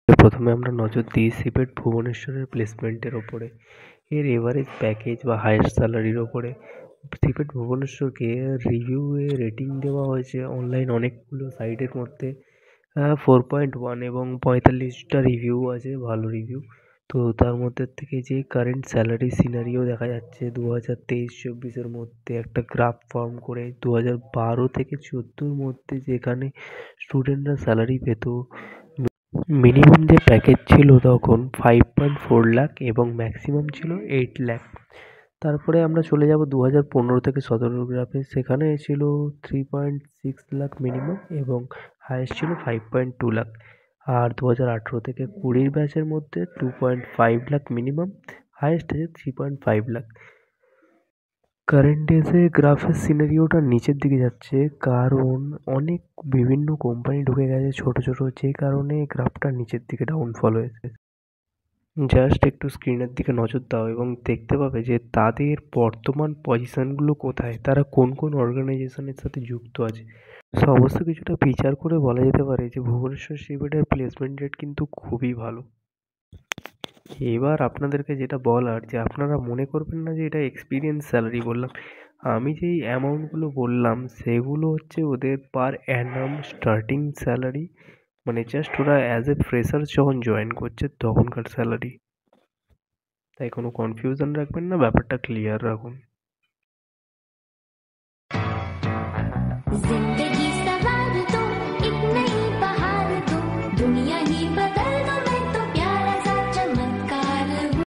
প্রথমে আমরা নজর দিই সিপেট ভুবনেশ্বরের প্লেসমেন্টের ওপরে, এর এভারেজ প্যাকেজ বা হাইয়েস্ট স্যালারির ওপরে। সিপেট ভুবনেশ্বরকে রিভিউয়ে রেটিং দেওয়া হয়েছে অনলাইন অনেকগুলো সাইটের মধ্যে 4.1 এবং 45টা রিভিউ আছে, ভালো রিভিউ। তো তার মধ্যে থেকে যে কারেন্ট স্যালারি সিনারিও দেখা যাচ্ছে 2023-24-এর মধ্যে একটা গ্রাফ ফর্ম করে 2012 থেকে 14-র মধ্যে যেখানে স্টুডেন্টরা স্যালারি পেত, মিনিমাম যে প্যাকেজ ছিল তখন 5.4 লাখ এবং ম্যাক্সিমাম ছিল 8 লাখ। তারপরে আমরা চলে যাব 2015 থেকে 17 গ্রাফে, সেখানে ছিল 3.6 লাখ মিনিমাম এবং হাইয়েস্ট ছিল 5.2 লাখ। আর 2018 থেকে 20 ব্যাচের মধ্যে 2.5 লাখ মিনিমাম, হাইয়েস্ট আছে 3.5 লাখ। কারেন্ট ডেজে গ্রাফের সিনারিওটা নিচের দিকে যাচ্ছে কারণ অনেক বিভিন্ন কোম্পানি ঢুকে গেছে ছোট ছোট, যে কারণে গ্রাফটা নিচের দিকে ডাউনফল হয়েছে। জাস্ট একটু স্ক্রিনের দিকে নজর দাও এবং দেখতে পাবে যে তাদের বর্তমান পজিশনগুলো কোথায়, তারা কোন কোন অর্গানাইজেশনের সাথে যুক্ত আছে। সমস্ত কিছুটা বিচার করে বলা যেতে পারে যে ভুবনেশ্বর সিপেটের প্লেসমেন্ট রেট কিন্তু খুবই ভালো। এবার আপনাদেরকে যেটা বলার, যে আপনারা মনে করবেন না যে এটা এক্সপিরিয়েন্স স্যালারি বললাম। আমি যেই অ্যামাউন্টগুলো বললাম সেগুলো হচ্ছে ওদের পার অ্যানাম স্টার্টিং স্যালারি, মানে জাস্ট ওরা অ্যাজ এ ফ্রেশার যখন জয়েন করছে তখনকার স্যালারি। তাই কোনো কনফিউশন রাখবেন না, ব্যাপারটা ক্লিয়ার রাখুন।